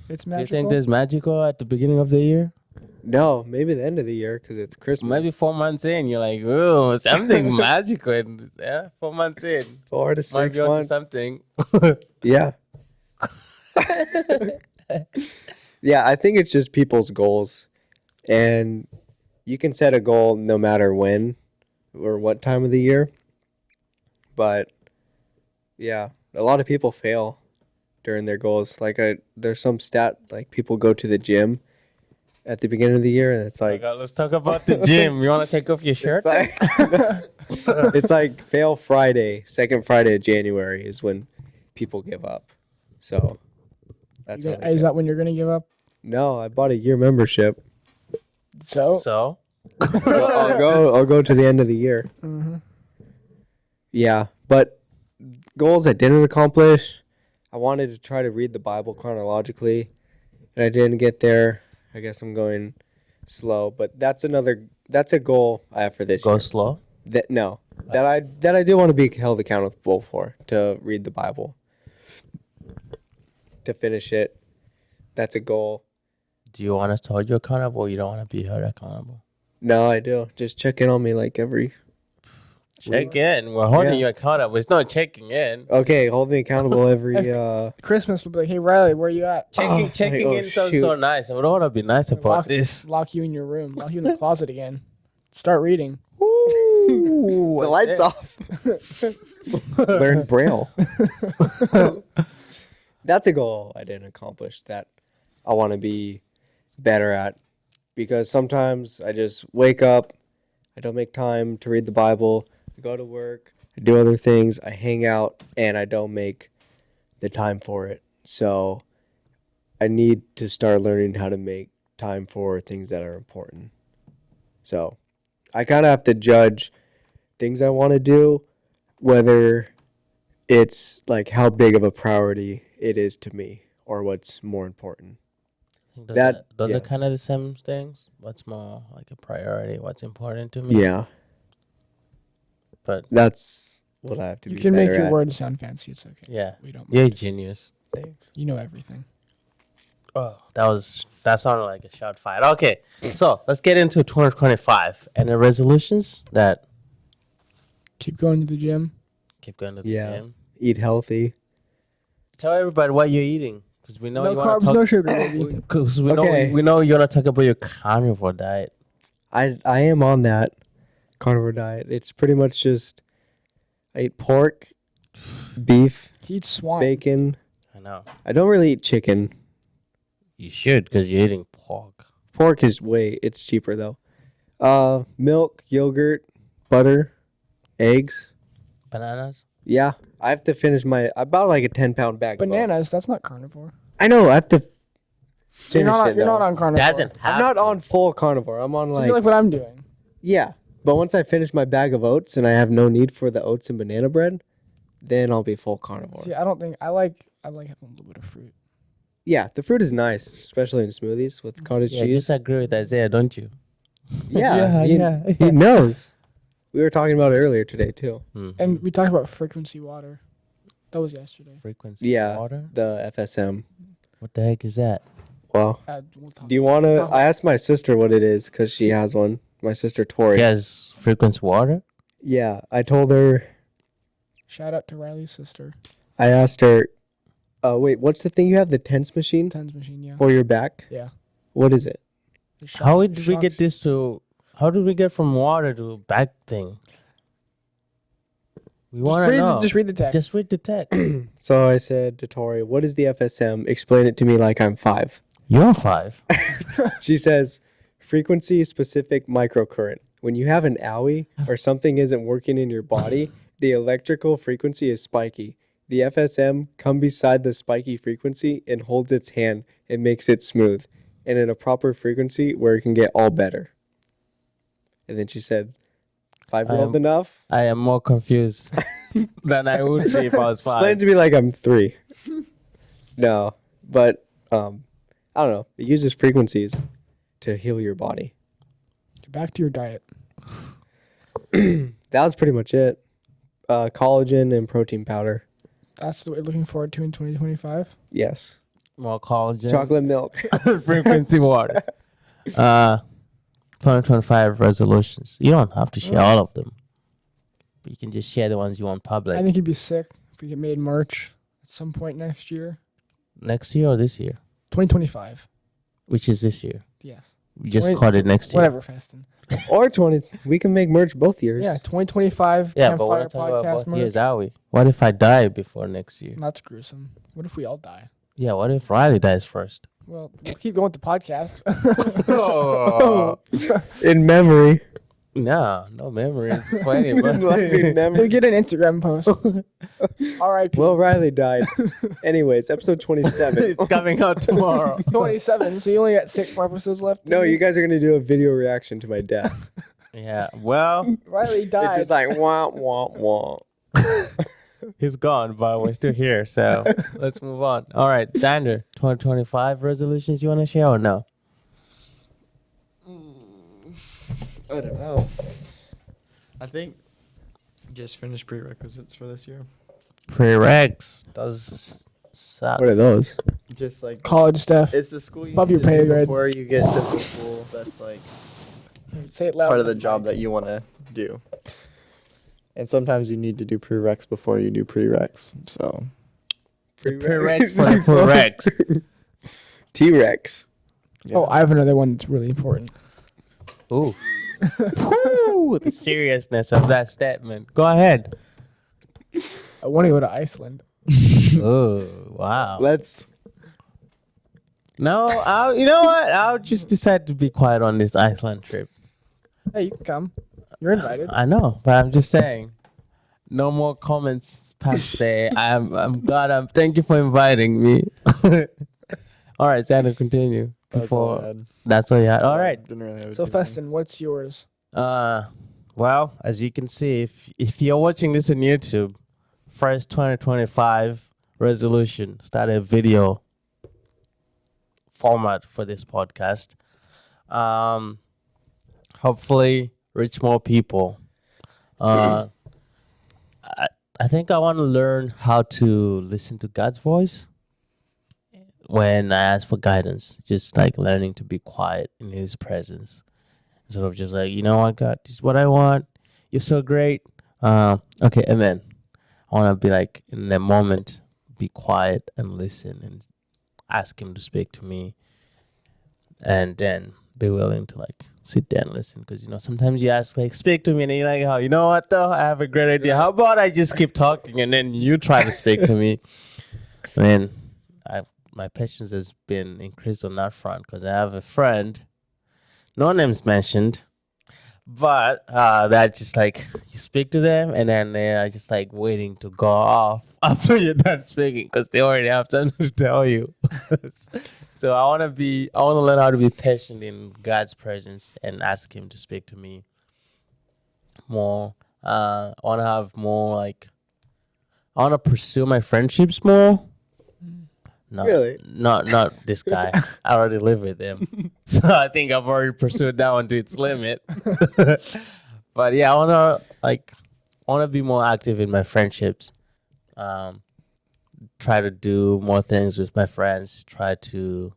it's Do you magical? think there's magical at the beginning of the year? No, maybe the end of the year because it's Christmas. Maybe 4 months in, you're like, "Ooh, something magical." And, yeah, 4 months in, 4 to might 6 be onto months. something. Yeah. Yeah, I think it's just people's goals. And you can set a goal no matter when or what time of the year. But yeah, a lot of people fail during their goals. Like there's some stat like people go to the gym at the beginning of the year and it's like Let's talk about the gym. You want to take off your shirt? it's like fail Friday, second Friday of January is when people give up. So that's how they Is go. that when you're gonna give up? No, I bought a year membership. So So, I'll go to the end of the year. Mhm. Yeah, but goals I didn't accomplish. I wanted to try to read the Bible chronologically, and I didn't get there. I guess I'm going slow, but that's a goal I have for this Go year. slow. That I do want to be held accountable for, to read the Bible, to finish it. That's a goal. Do you want us to hold you accountable? Or you don't want to be held accountable? No, I do. Just check in on me like every. Check in. We're holding Yeah. you accountable. It's not checking in. Okay, hold me accountable every. Christmas will be like, hey Riley, where you at? Checking in sounds so nice. I would want to be nice about this. Lock you in your room. Lock you in the closet again. Start reading. The lights off. Learn Braille. That's a goal I didn't accomplish that I want to be better at, because sometimes I just wake up, I don't make time to read the Bible, I go to work, I do other things, I hang out, and I don't make the time for it. So I need to start learning how to make time for things that are important. So I kind of have to judge things I want to do, whether it's like how big of a priority it is to me or what's more important. Those yeah. are kind of the same things. What's more like a priority? What's important to me? Yeah, But that's what I have to You be can make better your at. words sound fancy. It's okay. yeah, We don't. you're a Mind. genius. Thanks. You know everything. Oh, that sounded like a shot fired. Okay, so let's get into 2025 and the resolutions that Keep going to the gym. keep going to the Yeah. gym. Eat healthy. Tell everybody what you're eating, because we know No you want carbs, to no talk. sugar, baby. Because we Okay. know you want to talk about your carnivore diet. I am on that carnivore diet. It's pretty much just I eat pork, beef, He eats swine. bacon. I know I don't really eat chicken. you should, because you're eating pork. Pork is it's cheaper though. Milk, yogurt, butter, eggs. Bananas. Yeah, I have to finish I bought like a 10-pound bag. of oats. Bananas. That's not carnivore. I know. I have to So you're finish not. it. You're though. not on carnivore. Doesn't have. I'm not to. on full carnivore. I'm on So you're like what I'm doing. yeah. But once I finish my bag of oats and I have no need for the oats and banana bread, then I'll be full carnivore. See, I don't think I like having a little bit of fruit. Yeah, the fruit is nice, especially in smoothies with cottage Yeah, cheese. just agree with Isaiah, don't you? Yeah, yeah. he knows. We were talking about it earlier today too. And we talked about frequency water. That was yesterday. frequency Yeah, water. the FSM. What the heck is that? Well, We'll talk. do you want to? Oh. I asked my sister what it is because she has one. My sister Tori. He has frequency water. Yeah, I told her. Shout out to Riley's sister. I asked her. Wait, what's the thing you have? The tense machine Tens machine. Yeah. for your back? Yeah. What is it? The How shocks- did we get shocks. this to? How did we get from water to back thing? We want to know. Just read the text. Just read the text. So I said to Tori, "What is the FSM? Explain it to me like I'm 5." You're 5. She says, frequency specific microcurrent. When you have an owie or something isn't working in your body, the electrical frequency is spiky. The FSM comes beside the spiky frequency and holds its hand and makes it smooth and in a proper frequency where it can get all better. And then she said, 5-year-old enough? I am more confused than I would be if I was Explain 5. to me like I'm 3. No, but I don't know. It uses frequencies to heal your body. Back to your diet. That was pretty much it. Collagen and protein powder. That's what we're looking forward to in 2025. Yes. More collagen. Chocolate milk. frequency water. 2025 resolutions. You don't have to share all of them. But you can just share the ones you want public. I think it'd be sick if we get made merch at some point next year. Next year or this year? 2025. Which is this year. Yes. We just Wait, called it next year. Whatever, Feston. Or 20. We can make merch both years. Yeah, 2025 Yeah, but we're Campfire not talking Podcast about both merch. years, are we? What if I die before next year? That's gruesome. What if we all die? Yeah, what if Riley dies first? Well, we'll keep going with the podcast. In memory. No memories for anybody. Life in We'll memory. get an Instagram post. R.I.P. Well, Riley died. Anyways, episode 27. It's coming out tomorrow. 27, so you only got 6 more episodes left. No, you guys are going to do a video reaction to my death. Yeah, well, Riley died. It's just like, wah, wah, wah. He's gone, but we're still here. So let's move on. All right, Xander, 2025 resolutions you want to share or no? I don't know. I think just finish prerequisites for this year. Prereqs. Does suck. What are those? Just like College stuff. it's the school you Above need your to pay do grade. before you get to the school. That's like Say it loud. part of the job that you want to do. And sometimes you need to do prereqs before you do prereqs. So The prereqs for the prereqs. T-Rex. Oh, I have another one that's really important. Ooh. Ooh, the seriousness of that statement. Go ahead. I want to go to Iceland. Oh, wow. Let's. No, you know what? I'll just decide to be quiet on this Iceland trip. Hey, you can come. You're invited. I know, but I'm just saying. No more comments past there. I'm glad. Thank you for inviting me. All right, Xander, continue. that's all I Before had. that's what you had. All right. Didn't really have So, anything. Feston, what's yours? Well, as you can see, if you're watching this on YouTube, first 2025 resolution, start a video format for this podcast. Hopefully reach more people. I think I want to learn how to listen to God's voice when I ask for guidance. Just like learning to be quiet in His presence. Sort of just like, you know what, God, this is what I want. You're so great. Okay, amen. I want to be like in that moment, be quiet and listen and ask Him to speak to me, and then be willing to like sit there and listen. Because sometimes you ask like, speak to me, and then you're like, oh, you know what though, I have a great idea. How about I just keep talking and then you try to speak to me? I mean, my patience has been increased on that front because I have a friend. No names mentioned, but that just like you speak to them and then they are just like waiting to go off after you're done speaking because they already have something to tell you. So I want to learn how to be patient in God's presence and ask Him to speak to me more. I want to have more like, I want to pursue my friendships more. No, Really? not this guy. I already live with him, so I think I've already pursued that one to its limit. But yeah, I wanna be more active in my friendships. Try to do more things with my friends. Try to,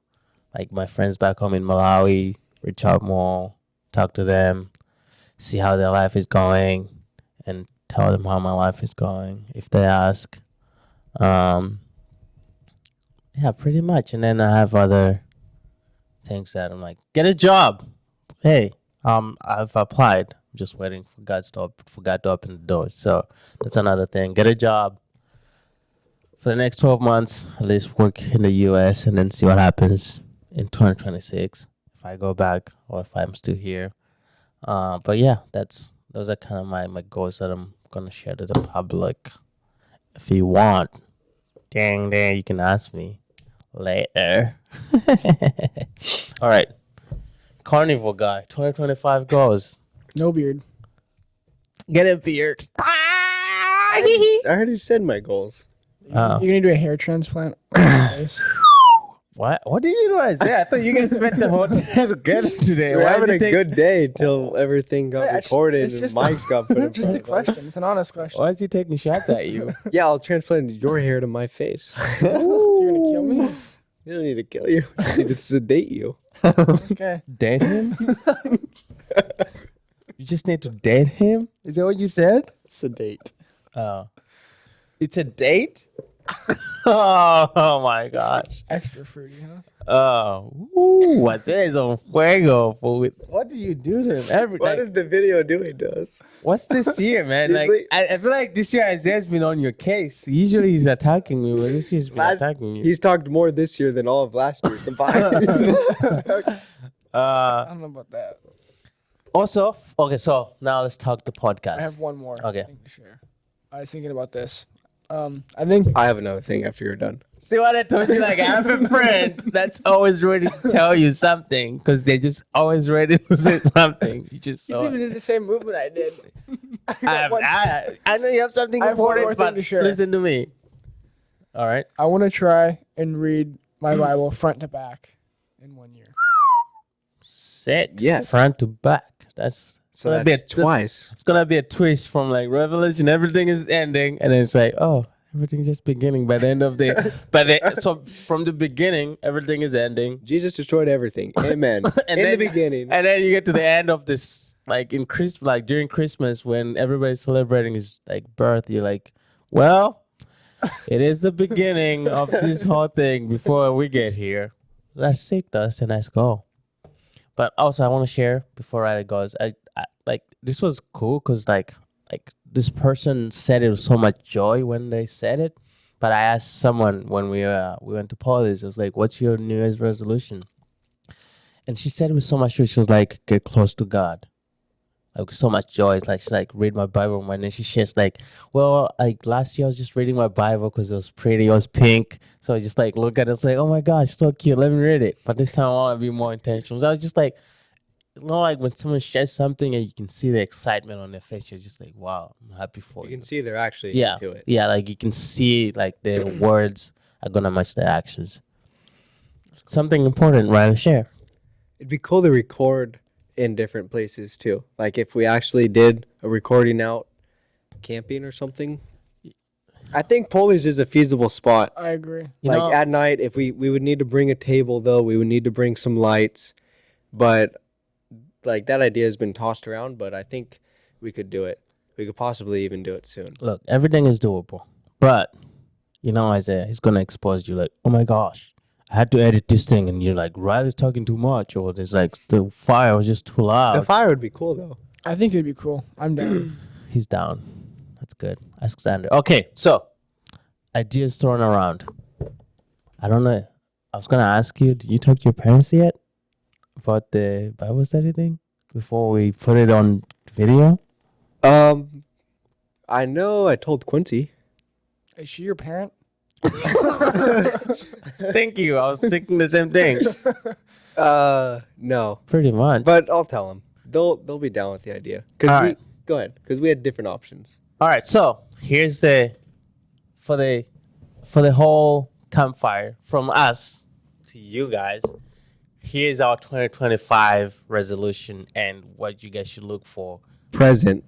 like my friends back home in Malawi, reach out more, talk to them, see how their life is going, and tell them how my life is going if they ask. Yeah, pretty much. And then I have other things that I'm like, get a job. Hey, I've applied. I'm just waiting for God to open the door. So that's another thing. Get a job for the next 12 months. At least work in the U.S. and then see what happens in 2026 if I go back or if I'm still here. But yeah, those are kind of my goals that I'm gonna share to the public. If you want, dang, you can ask me later. All right. Carnival guy, 2025 goals. No beard. Get a beard. I already said my goals. Oh. You're gonna do a hair transplant. on your face. What did you do, Isaiah? I thought you guys spent the whole day together today. We're Why having did a it take- good day till everything got Yeah, it's recorded and just mics got put in Just a front of us. question. It's an honest question. Why is he taking shots at you? Yeah, I'll transplant your hair to my face. You're gonna kill me? You don't need to kill you. I need to sedate you. Okay. Date him? You just need to date him? Is that what you said? Sedate. Oh. It's a date? Oh my gosh. Extra fruity, huh? Oh. Ooh, es un fuego. Fool. What do you do to him? What is the video doing to us? What's this year, man? Like, Usually- I feel like this year Isaiah's been on your case. Usually he's attacking me, but this year's been Last- attacking you. He's talked more this year than all of last year combined. I don't know about that. Also, okay, so now let's talk the podcast. I have one more Okay. thing to share. I was thinking about this. I think I have another thing after you're done. See what I told you? Like, I have a friend that's always ready to tell you something because they're just always ready to say something. You just you saw didn't even it. do the same movement I did. I know you have something I have one important, more thing but to share. listen to me. All right. I want to try and read my Bible front to back in 1 year. Sick. Yes. Front to back. That's So gonna be that's twice. It's gonna be a twist from like Revelation, everything is ending, and then it's like, oh, everything's just beginning by the end of the. So from the beginning, everything is ending, Jesus destroyed everything. Amen. And In then- the beginning. and then you get to the end of this, like in Christmas, like during Christmas when everybody's celebrating his like birth. You're like, well, it is the beginning of this whole thing before we get here. Let's seek us and let's go. But also, I want to share before Riley goes. I like this was cool because like this person said it with so much joy when they said it. But I asked someone when we went to Polish, I was like, "What's your New Year's resolution?" And she said it with so much joy. She was like, "Get close to God." Like so much joy. It's like she's like read my Bible, and then she shares like, "Well, like last year I was just reading my Bible because it was pretty, it was pink. So I just like look at it, it's like, oh my gosh, so cute. Let me read it." But this time I want to be more intentional. So I was just like, you know, like when someone shares something and you can see the excitement on their face, you're just like, wow, I'm happy for You you. can see they're actually Yeah, into it. yeah, like you can see like their words are gonna match their actions. Something important, Ryan, share. It'd be cool to record in different places too. Like if we actually did a recording out camping or something. I think Polish is a feasible spot. I agree. You like know, at night, if we would need to bring a table though, we would need to bring some lights. But like that idea has been tossed around, but I think we could do it. We could possibly even do it soon. look, everything is doable, but you know, Isaiah, he's gonna expose you like, oh my gosh, I had to edit this thing, and you're like, Riley's talking too much, or there's like the fire was just too The loud. fire would be cool though. I think it'd be cool. I'm down. He's down. That's good. Ask Xander. Okay, so ideas thrown around. I don't know. I was gonna ask you, did you talk to your parents yet about the Bible study thing before we put it on video? I know I told Quincy. Is she your parent? Thank you. I was thinking the same thing. No. Pretty much. But I'll tell them. They'll be down with the idea. Alright. Go ahead. Because we had different options. All right, so here's for the whole campfire from us to you guys. Here's our 2025 resolution and what you guys should look for Present.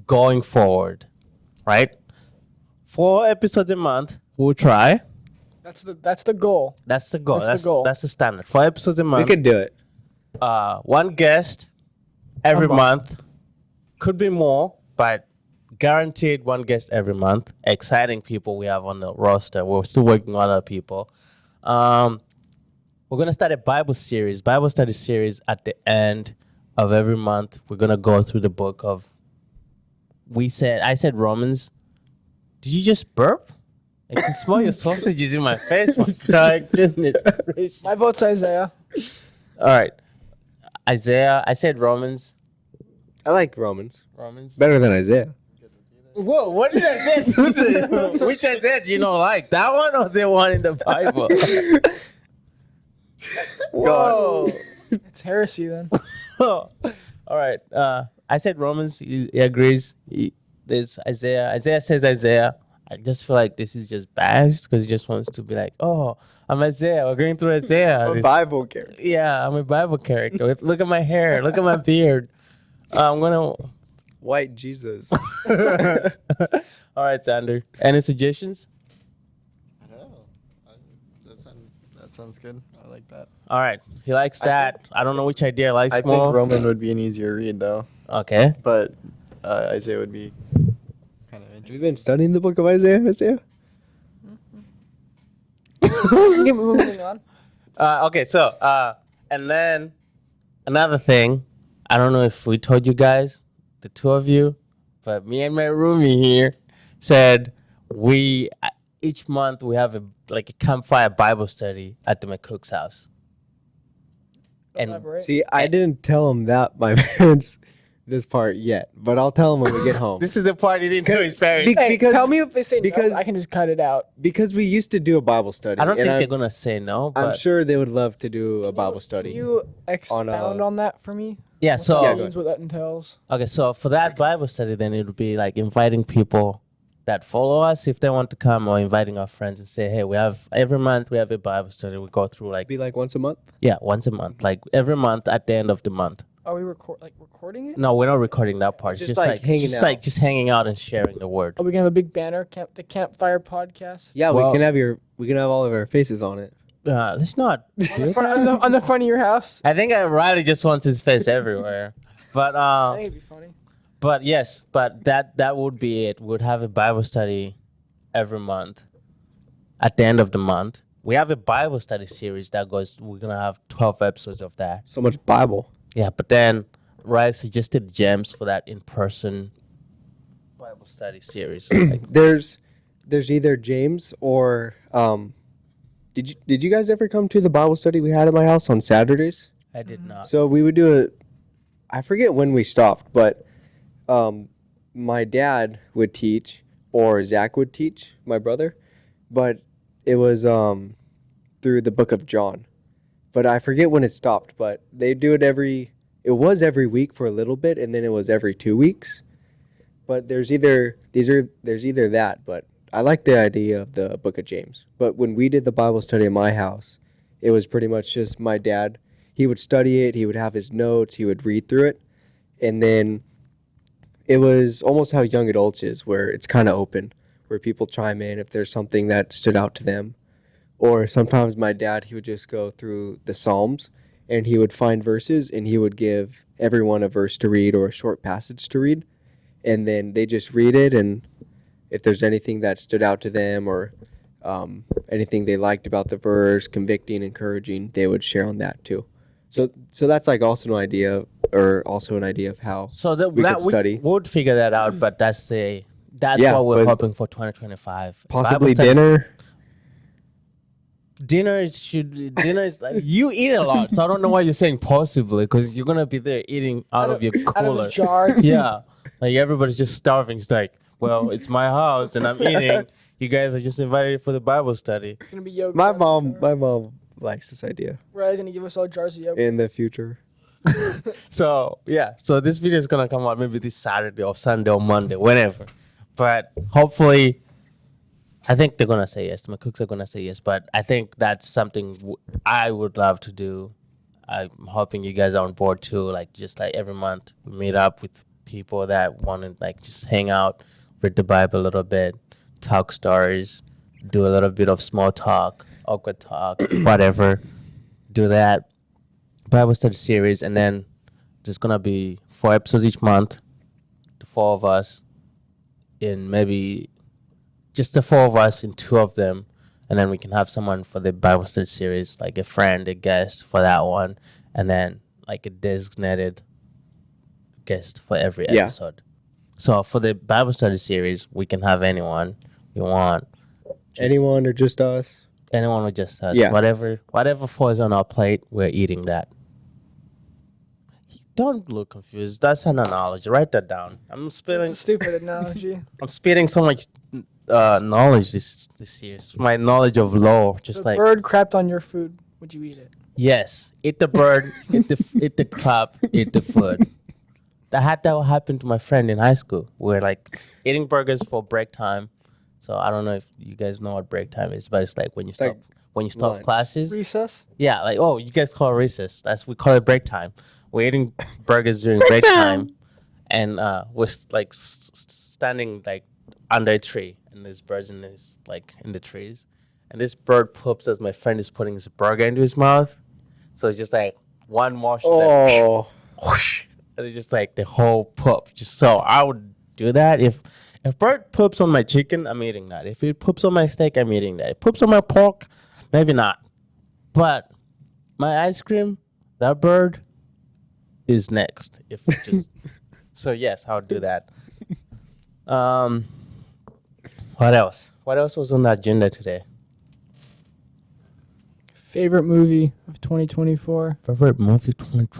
going forward, right? 4 episodes a month. We'll try. That's the goal. That's the goal. That's the goal. That's the standard. 4 episodes a We month. could do it. One guest every A month. month. Could be more, but guaranteed one guest every month. Exciting people we have on the roster. We're still working on other people. We're gonna start a Bible study series at the end of every month. We're gonna go through the book of. I said Romans. Did you just burp? I can smell your sausages in my face. My goodness gracious. My vote's Isaiah. All right, Isaiah. I said Romans. I like Romans. Romans. Better than Isaiah. Whoa, what did I say? Which Isaiah do you not like? That one or the one in the Bible? Whoa. It's heresy then. All right. I said Romans. He agrees. There's Isaiah. Isaiah says Isaiah. I just feel like this is just bashed because he just wants to be like, oh, I'm Isaiah. We're going through Isaiah. A Bible character. Yeah, I'm a Bible character. Look at my hair. Look at my beard. I'm gonna. White Jesus. All right, Xander. Any suggestions? I don't know. That sounds good. I like that. All right. He likes that. I don't know which idea he likes I more. think Roman would be an easier read though, Okay. but Isaiah would be kind of Have you interesting. been studying the book of Isaiah, Isaiah? Keep moving on. Okay, so and then another thing, I don't know if we told you guys, the two of you, but me and my roomie here said we each month we have a campfire Bible study at the McCook's house. And Elaborate. See, I didn't tell him that my parents this part yet, but I'll tell him when we get home. This is the part he didn't tell his parents. Be- Hey, because- tell me if they say because- no. I can just cut it out. Because we used to do a Bible study. I don't think and they're gonna say no, but I'm sure they would love to do a Bible study. Can you expound on that for me? yeah. So Yeah, What go means, what that entails? okay, so for that Bible study, then it would be like inviting people that follow us if they want to come, or inviting our friends and say, hey, we have every month we have a Bible study. We go through like Be like once a month. once a month, like every month at the end of the month. Are we recording it? No, we're not recording that part. Just Just like like hanging just out. like just hanging out and sharing the word. Are we gonna have a big banner? The Campfire Podcast. Yeah, Well- we can have all of our faces on it. Let's not. do that. on the front of your house. I think Riley just wants his face everywhere. But I think it'd be funny. But yes, but that would be it. We'd have a Bible study every month. At the end of the month, we have a Bible study series that goes. We're gonna have 12 episodes of that. So much Bible. Yeah, but then Riley suggested gems for that in-person Bible study series. Like, There's either James or did you guys ever come to the Bible study we had at my house on Saturdays? I did not. So we would do it. I forget when we stopped, but my dad would teach, or Zach would teach, my brother, but it was through the book of John. But I forget when it stopped. But they do it It was every week for a little bit, and then it was every 2 weeks. But there's either that. But I like the idea of the book of James. But when we did the Bible study in my house, it was pretty much just my dad. He would study it. He would have his notes. He would read through it. And then it was almost how Young Adults is, where it's kind of open, where people chime in if there's something that stood out to them. Or sometimes my dad, he would just go through the Psalms, and he would find verses, and he would give everyone a verse to read or a short passage to read. And then they just read it, and if there's anything that stood out to them or anything they liked about the verse, convicting, encouraging, they would share on that too. So that's like also an idea of how So we that could study. we would figure that out, but that's Yeah, what we're but hoping for 2025. possibly Bible studies- dinner. Dinner is like you eat a lot, so I don't know why you're saying possibly, because you're gonna be there eating out of your Out of cooler. a jar. Yeah, like everybody's just starving. It's like, well, it's my house and I'm eating. You guys are just invited for the Bible study. It's gonna be yogurt. My out of a mom, jar. my mom likes this idea Riley's gonna give us all jars of yogurt. in the future. So yeah, so this video is gonna come out maybe this Saturday or Sunday or Monday, whenever. But hopefully, I think they're gonna say yes. My cooks are gonna say yes. But I think that's something I would love to do. I'm hoping you guys are on board too. Like just like every month, we meet up with people that want to like just hang out, read the Bible a little bit, talk stories, do a little bit of small talk, awkward talk, whatever. Do that Bible study series, and then there's gonna be 4 episodes each month. The 4 of us, in maybe just the 4 of us in 2 of them, and then we can have someone for the Bible study series, like a friend, a guest for that one, and then like a designated guest for every Yeah. episode. So for the Bible study series, we can have anyone we want. Anyone or just us? Anyone with just us. Yeah. Whatever falls on our plate, we're eating that. Don't look confused. That's an analogy. Write that down. I'm It's spilling. a stupid analogy. I'm spitting so much knowledge this year. It's my knowledge of law, just The like bird crapped on your food. Would you eat it? yes, eat the bird, eat the crab, eat the food. That happened to my friend in high school. We're like eating burgers for break time. So I don't know if you guys know what break time is, but it's like when you stop like lunch. classes. Recess. Yeah, like oh, you guys call it recess. We call it break time. We're eating burgers during break time, and we're standing like under a tree, and there's birds in the trees, and this bird poops as my friend is putting his burger into his mouth. So it's just like one motion, like, Oh, whoosh, and it's just like the whole poop. Just so I would do that if bird poops on my chicken, I'm eating that. If it poops on my steak, I'm eating that. If it poops on my pork, maybe not. But my ice cream, that bird is next. If it just so yes, I would do that. What else? What else was on the agenda today? Favorite movie of 2024? Favorite movie?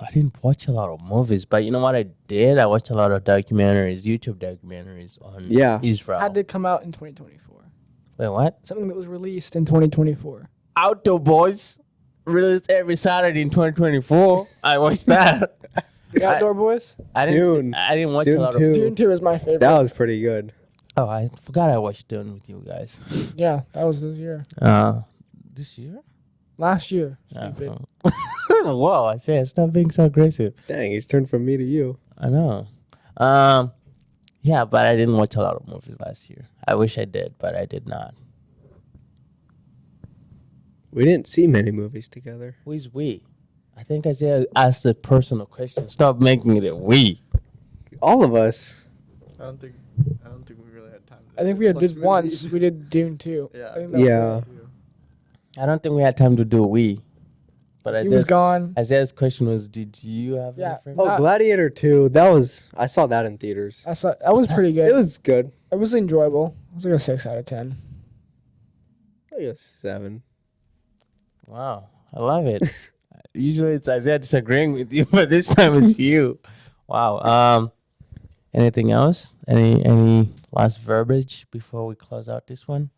I didn't watch a lot of movies, but you know what I did? I watched a lot of documentaries, YouTube documentaries on Yeah. Israel. Had to come out in 2024. Wait, what? Something that was released in 2024. Outdoor Boys, released every Saturday in 2024. I watched that. The Outdoor Boys? I didn't. Dune. I didn't watch a Dune lot 2. of. Dune 2 is my favorite. That was pretty good. Oh, I forgot I watched Dune with you guys. Yeah, that was this year. This year? Last year. Stupid. Whoa! I said stop being so aggressive. Dang, he's turned from me to you. I know. Yeah, but I didn't watch a lot of movies last year. I wish I did, but I did not. We didn't see many movies together. Who is we? I think Isaiah asked a personal question. Stop making it a we. All of us. I don't think we really had time. I think we did once. We did Dune 2. Yeah. I think that was Yeah. it. I don't think we had time to do a we. But He was Isaiah's, gone. Isaiah's question was, did you have Yeah. any friends? Oh, Gladiator 2. I saw that in theaters. I saw that was pretty good. It was good. enjoyable. It was like a 6 out of 10. Like a 7. Wow, I love it. Usually it's Isaiah disagreeing with you, but this time it's you. Wow. Anything else? Any last verbiage before we close out this one?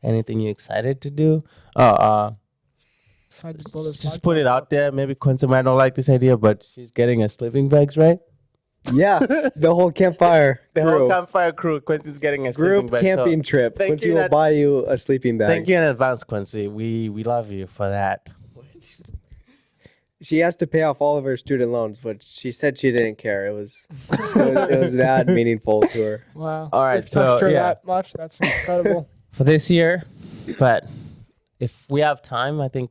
Anything you excited to do? So I just, blow this Just podcast put it out up. there. Maybe Quincy might not like this idea, but she's getting us sleeping bags, right? Yeah, the whole campfire The crew. whole campfire crew. Quincy's getting a sleeping Group bag. camping trip. thank Quincy you will that- buy you a sleeping bag. Thank you in advance, Quincy. We love you for that. She has to pay off all of her student loans, but she said she didn't care. It was that meaningful to her. Wow. All right, We've touched so, her yeah. that much. That's incredible. For this year, but if we have time, I think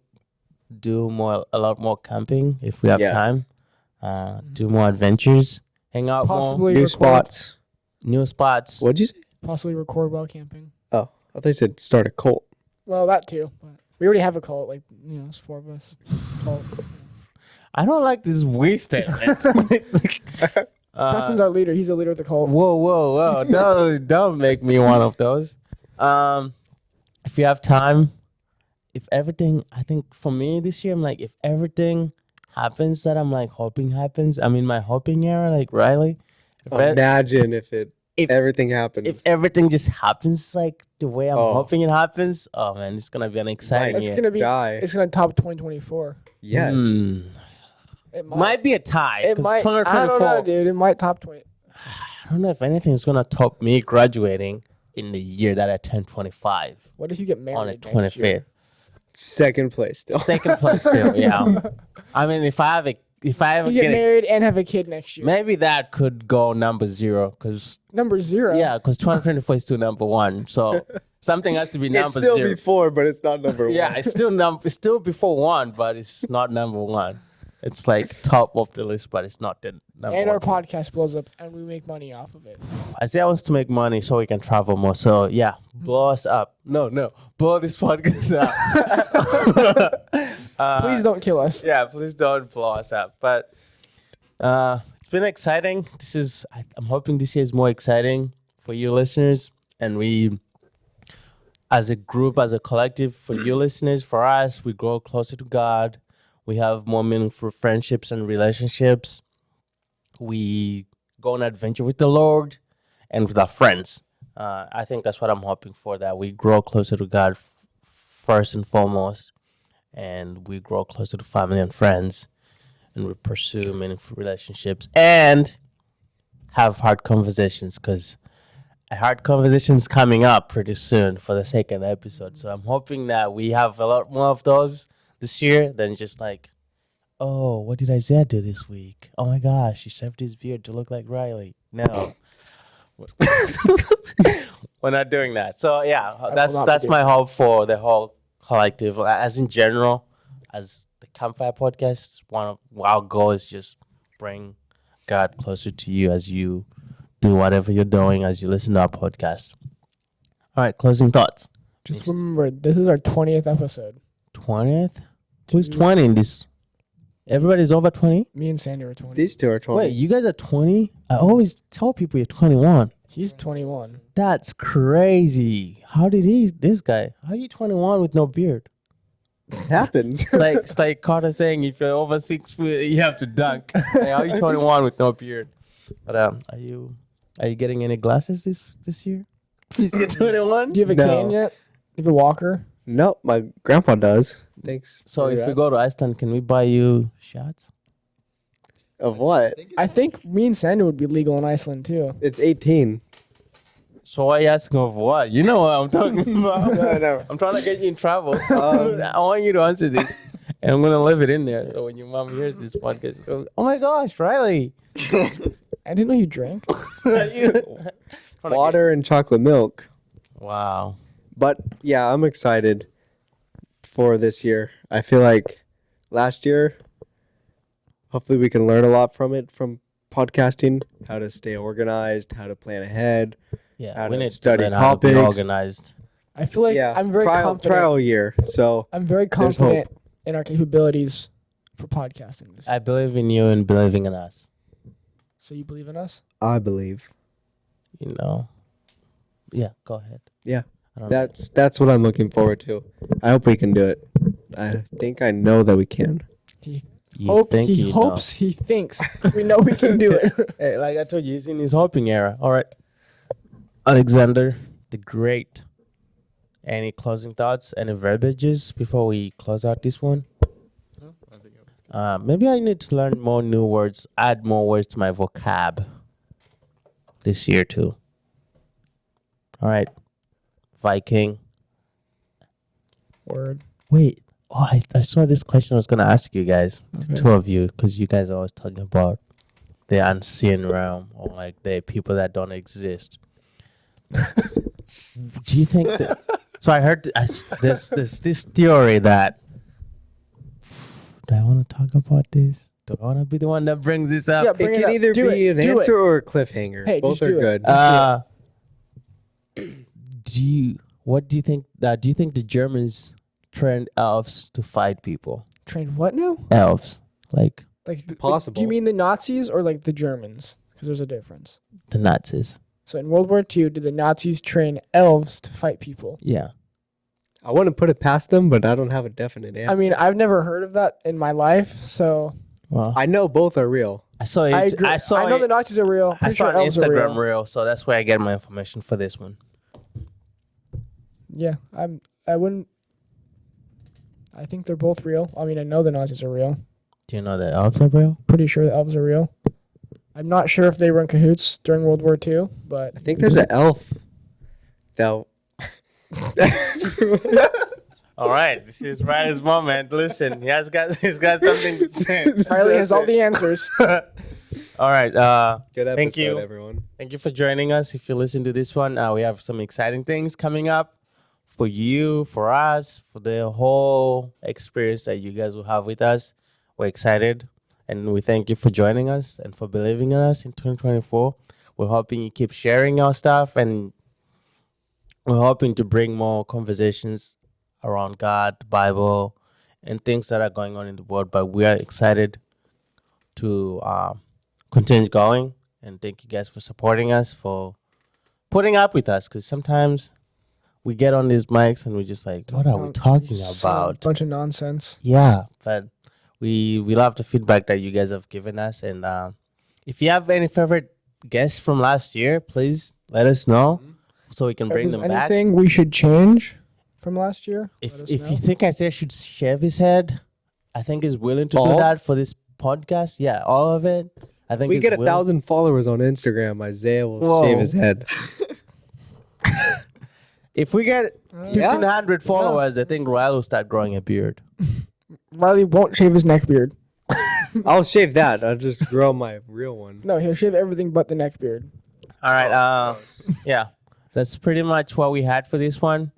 do a lot more camping. If we have Yes. time, do more adventures, hang out more, Possibly New record, spots. new spots. What'd you say? Possibly record while camping. Oh, I thought you said start a cult. Well, that too. But we already have a cult. Like it's 4 of us. Cult. I don't like this we statement. Preston's our leader. He's the leader of the cult. Whoa! Don't make me one of those. If you have time, if everything, I think for me this year, I'm like, if everything happens that I'm like hoping happens, I'm in my hoping era, like Riley. Imagine if if- everything happens. If everything just happens like the way I'm Oh. hoping it happens, oh man, it's gonna be an exciting It's year. gonna be. die. It's gonna top 2024. Yes. It Might be a tie. It 'cause might. I don't 2024 know, dude. It might top 20. I don't know if anything is gonna top me graduating in the year that I turned 25 What if you get married on the next year? 25th. Second place still. Second place still, yeah. I mean, if I ever You get get married and have a kid next year. maybe that could go number 0, because Number 0. yeah, because 2024 is still number 1, so something has to be It's number still 0. before, but it's not number Yeah, one. it's still before 1, but it's not number 1. It's like top of the list, but it's not the number And 1. our podcast blows up, and we make money off of it. Isaiah wants to make money so we can travel more. So yeah, blow us up. No, blow this podcast up. Please don't kill us. Yeah, please don't blow us up. But it's been exciting. I'm hoping this year is more exciting for you listeners, and we, as a group, as a collective, for you listeners, for us, we grow closer to God. We have more meaningful friendships and relationships. We go on adventure with the Lord and with our friends. I think that's what I'm hoping for, that we grow closer to God first and foremost, and we grow closer to family and friends, and we pursue meaningful relationships and have hard conversations, because a hard conversation's coming up pretty soon for the second episode. So I'm hoping that we have a lot more of those this year than just like, oh, what did Isaiah do this week? Oh my gosh, he shaved his beard to look like Riley. No. We're not doing that. So yeah, will that's not be doing my hope for the whole collective. As in general, as the Campfire Podcast, one of our goal is just bring God closer to you as you do whatever you're doing, as you listen to our podcast. All right, closing thoughts. Just remember, this is our 20th episode. 20th? Who's 20 in this? Everybody's over 20? Me and Sandy are 20. These two are 20. Wait, you guys are 20? I always tell people you're 21. He's 21. That's crazy. How did this guy? How are you 21 with no beard? It happens. It's like Carter saying if you're over 6 feet, you have to dunk. Hey, how are you 21 with no beard? But are you getting any glasses this year? This year 21. Do you have a No. cane yet? Do you have a walker? No, my grandpa does. Thanks. So for if we asking. go to Iceland, can we buy you shots? Of what? I think me and Sander would be legal in Iceland too. It's 18. So why are you asking of what? You know what I'm talking about. No. I'm trying to get you in trouble. I want you to answer this, and I'm gonna leave it in there. So when your mom hears this podcast, she'll go, "Oh my gosh, Riley!" I didn't know you drank. Water and chocolate milk. Wow. But yeah, I'm excited for this year. I feel like last year, hopefully we can learn a lot from it, from podcasting, how to stay organized, how to plan ahead. Yeah, How we to need study to learn how to be topics. organized. I feel like yeah, I'm very confident. trial year. So I'm very There's confident in our capabilities for podcasting. This I believe in you and believing in us. So you believe in us? I believe You know. Yeah, go ahead. Yeah, I don't know. that's what I'm looking forward to. I hope we can do it. I think I know that we can. He You think he you hopes he thinks we know we can do it. know. Hey, like I told you, he's in his hoping era. All right. Alexander the Great. Any closing thoughts? Any verbiages before we close out this one? Maybe I need to learn more new words, add more words to my vocab this year too. All right. Viking. Word. Wait. Oh, I saw this question I was going to ask you guys, Okay. two of you, because you guys are always talking about the unseen realm or like the people that don't exist. Do you think that? So I heard there's this theory that. Do I want to talk about this? Do I want to be the one that brings this up? Yeah, It bring can up. either Do be it. an Do answer it. or a cliffhanger. Hey, Both just are do it. good. What do you think? Do you think the Germans trained elves to fight people? Train what now? Elves, like Possible. Do you mean the Nazis or like the Germans? Because there's a difference. the Nazis. So in World War II, did the Nazis train elves to fight people? Yeah. I wouldn't put it past them, but I don't have a definite answer. I mean, I've never heard of that in my life, so Well, I know both are real. I saw it. I agree. I saw I know it. the Nazis are real. I Pretty saw sure an elves are Instagram real. reel, so that's where I get my information for this one. Yeah, I wouldn't. I think they're both real. I mean, I know the Nazis are real. Do you know that elves are real? Pretty sure the elves are real. I'm not sure if they were in cahoots during World War II, but I think there's an elf that. All right, this is Riley's moment. Listen, he's got something to say. Riley has all the answers. All right, Good episode, Thank you. everyone. thank you for joining us. If you listen to this one, we have some exciting things coming up for you, for us, for the whole experience that you guys will have with us. We're excited, and we thank you for joining us and for believing in us in 2024. We're hoping you keep sharing our stuff, and we're hoping to bring more conversations around God, the Bible, and things that are going on in the world. But we are excited to continue going, and thank you guys for supporting us, for putting up with us, because sometimes we get on these mics and we're just like, what are we talking about? Bunch of nonsense. Yeah, but we love the feedback that you guys have given us, and if you have any favorite guests from last year, please let us know so we can If bring there's them back. anything we should change from last year, If let us if know. you think Isaiah should shave his head, I think he's willing to do All? that for this podcast. Yeah, all of it. I think We he's get willing. 1,000 followers on Instagram. Isaiah will Whoa. shave his head. If we get Yeah. 1,500 followers, I think Riley will start growing a beard. Riley won't shave his neck beard. I'll shave that. I'll just grow my real one. No, he'll shave everything but the neck beard. All right. Yeah, that's pretty much what we had for this one.